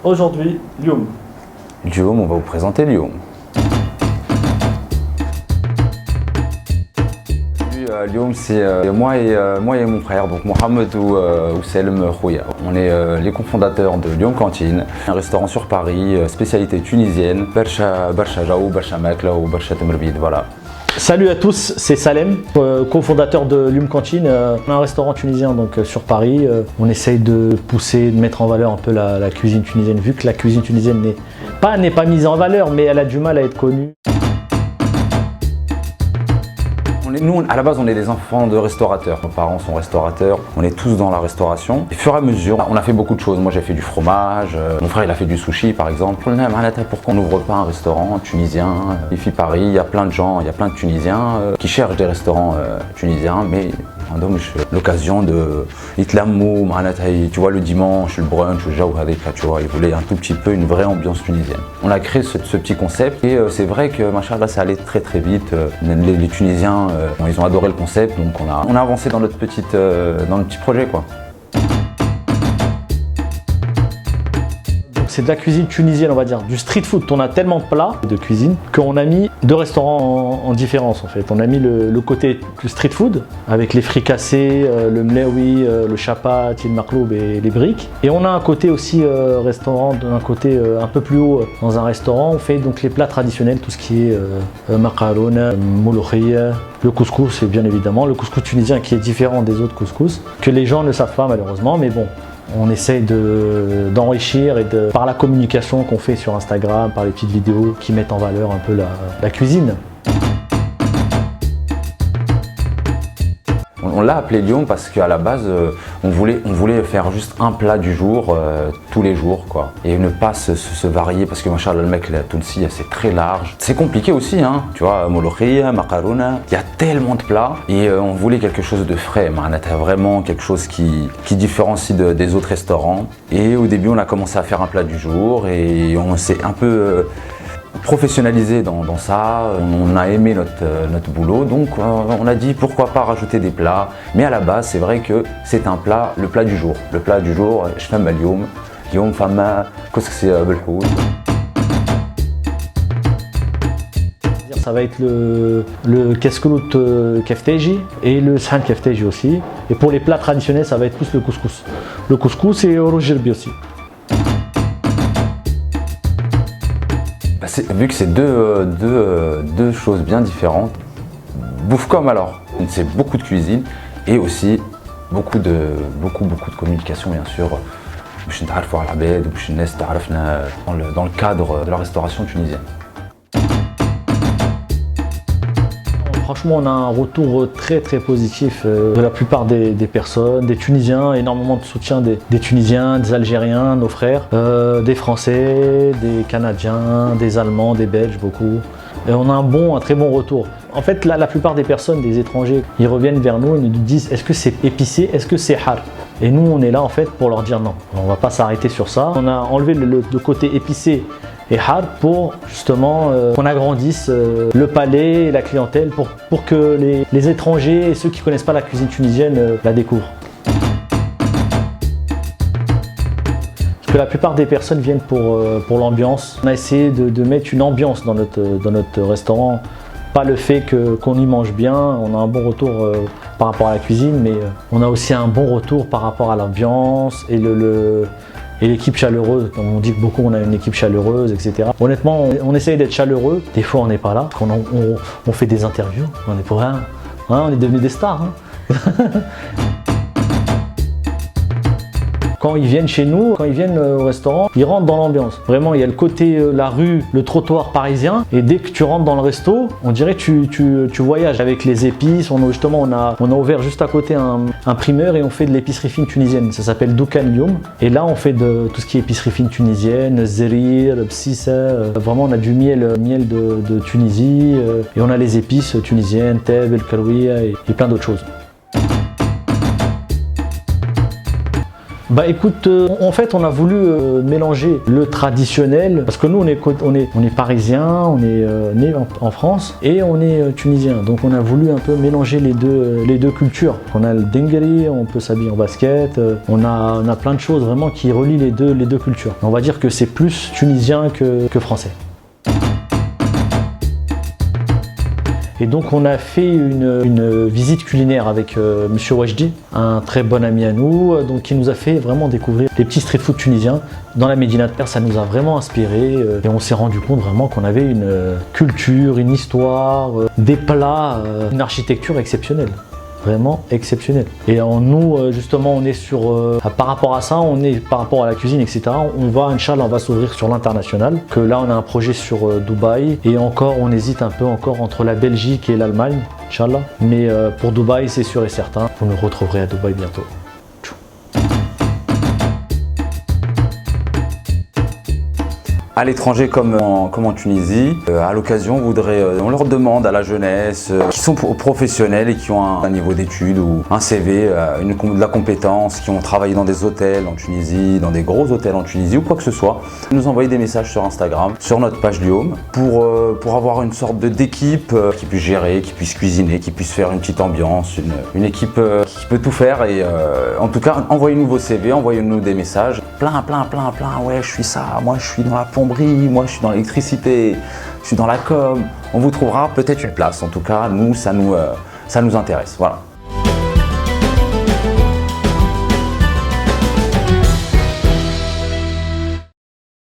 Aujourd'hui, Lyoum. Lyoum, on va vous présenter Lyoum. Lyoum, c'est moi et mon frère, donc Mohamed ou Selm Khouya. On est les cofondateurs de Lyoum Cantine, un restaurant sur Paris, spécialité tunisienne, Barcha Jaou, Barcha Makla ou Barcha Temrbid, voilà. Salut à tous, c'est Salem, cofondateur de Lyoum Cantine, un restaurant tunisien donc, sur Paris. On essaye de pousser, de mettre en valeur un peu la cuisine tunisienne, vu que la cuisine tunisienne n'est pas mise en valeur, mais elle a du mal à être connue. Nous, à la base, on est des enfants de restaurateurs. Nos parents sont restaurateurs, on est tous dans la restauration. Et au fur et à mesure, on a fait beaucoup de choses. Moi, j'ai fait du fromage, mon frère, il a fait du sushi, par exemple. Pourquoi on n'ouvre pas un restaurant tunisien? Ici, Paris, il y a plein de gens, il y a plein de Tunisiens qui cherchent des restaurants tunisiens, mais l'occasion de Itlamou, tu vois, le dimanche, le brunch, tu vois, ils voulaient un tout petit peu une vraie ambiance tunisienne. On a créé ce petit concept et c'est vrai que machallah, ça allait très très vite. Les Tunisiens, ils ont adoré le concept, donc on a avancé dans notre petit projet, quoi. C'est de la cuisine tunisienne, on va dire, du street food. On a tellement de plats de cuisine qu'on a mis deux restaurants en différence en fait. On a mis le côté street food avec les fricassés, le mlewi, le chapat, le makloub et les briques. Et on a un côté aussi restaurant, un côté un peu plus haut dans un restaurant. On fait donc les plats traditionnels, tout ce qui est macaroon, mouloukhia, le couscous et bien évidemment le couscous tunisien qui est différent des autres couscous, que les gens ne savent pas malheureusement, mais bon. On essaye d'enrichir par la communication qu'on fait sur Instagram, par les petites vidéos qui mettent en valeur un peu la cuisine. On l'a appelé Lyoum parce qu'à la base, on voulait faire juste un plat du jour, tous les jours, quoi. Et ne pas se varier parce que machallah, le mec, la Tounsi, c'est très large. C'est compliqué aussi, hein. Tu vois, mouloukhia, macarouna, il y a tellement de plats. Et on voulait quelque chose de frais, vraiment quelque chose qui différencie des autres restaurants. Et au début, on a commencé à faire un plat du jour et on s'est un peu professionnalisé dans ça, on a aimé notre boulot, donc on a dit pourquoi pas rajouter des plats, mais à la base c'est vrai que c'est un plat, le plat du jour. Le plat du jour, je fais ma Lyoum fama kousksi belhoud. Ça va être le kesklout kefteji et le sahan kefteji aussi. Et pour les plats traditionnels, ça va être plus le couscous. Le couscous et au jirbi aussi. Vu que c'est deux choses bien différentes, bouffe comme alors, c'est beaucoup de cuisine et aussi beaucoup de communication bien sûr, dans le cadre de la restauration tunisienne. Franchement, on a un retour très très positif de la plupart des personnes, des Tunisiens, énormément de soutien des Tunisiens, des Algériens, nos frères, des Français, des Canadiens, des Allemands, des Belges, beaucoup. Et on a un très bon retour. En fait, la plupart des personnes, des étrangers, ils reviennent vers nous et nous disent est-ce que c'est épicé, est-ce que c'est har? Et nous, on est là en fait pour leur dire non. On ne va pas s'arrêter sur ça. On a enlevé le côté épicé et hard pour justement qu'on agrandisse le palais et la clientèle pour que les étrangers et ceux qui ne connaissent pas la cuisine tunisienne la découvrent. Parce que la plupart des personnes viennent pour l'ambiance. On a essayé de mettre une ambiance dans notre restaurant, pas le fait qu'on y mange bien. On a un bon retour par rapport à la cuisine, mais on a aussi un bon retour par rapport à l'ambiance et l'équipe chaleureuse. On dit que beaucoup on a une équipe chaleureuse, etc. Honnêtement, on essaye d'être chaleureux. Des fois on n'est pas là, on fait des interviews, on est pour rien. Hein, on est devenus des stars. Hein. Quand ils viennent chez nous, quand ils viennent au restaurant, ils rentrent dans l'ambiance. Vraiment, il y a le côté, la rue, le trottoir parisien. Et dès que tu rentres dans le resto, on dirait que tu voyages avec les épices. On a ouvert juste à côté un primeur et on fait de l'épicerie fine tunisienne. Ça s'appelle Doukan Lyoum. Et là, on fait de tout ce qui est épicerie fine tunisienne, zerir, bsissa. Vraiment, on a du miel de Tunisie. Et on a les épices tunisiennes, teb, el karoui et plein d'autres choses. Bah écoute, en fait on a voulu mélanger le traditionnel, parce que nous on est parisiens, on est né en France et on est tunisien, donc on a voulu un peu mélanger les deux cultures. On a le dengeri, on peut s'habiller en basket, on a plein de choses vraiment qui relient les deux cultures. On va dire que c'est plus tunisien que français. Et donc on a fait une visite culinaire avec Monsieur Wajdi, un très bon ami à nous, donc qui nous a fait vraiment découvrir les petits street food tunisiens dans la Médina de Père. Ça nous a vraiment inspiré et on s'est rendu compte vraiment qu'on avait une culture, une histoire, des plats, une architecture exceptionnelle. Vraiment exceptionnel. Et nous, justement, on est par rapport à ça, par rapport à la cuisine, etc. Inch'Allah, on va s'ouvrir sur l'international. Que là, on a un projet sur Dubaï. Et encore, on hésite un peu encore entre la Belgique et l'Allemagne, Inch'Allah. Mais pour Dubaï, c'est sûr et certain. Vous nous retrouverez à Dubaï bientôt. À l'étranger comme en Tunisie, à l'occasion, on leur demande à la jeunesse qui sont professionnels et qui ont un niveau d'études ou un CV, de la compétence, qui ont travaillé dans des hôtels en Tunisie, dans des gros hôtels en Tunisie ou quoi que ce soit, nous envoyer des messages sur Instagram, sur notre page du Home, pour avoir une sorte d'équipe qui puisse gérer, qui puisse cuisiner, qui puisse faire une petite ambiance, une équipe qui peut tout faire. Et en tout cas, envoyez-nous vos CV, envoyez-nous des messages. Plein, ouais, je suis ça, moi je suis dans la plomberie, moi je suis dans l'électricité, je suis dans la com. On vous trouvera peut-être une place. En tout cas, nous, ça nous intéresse. Voilà.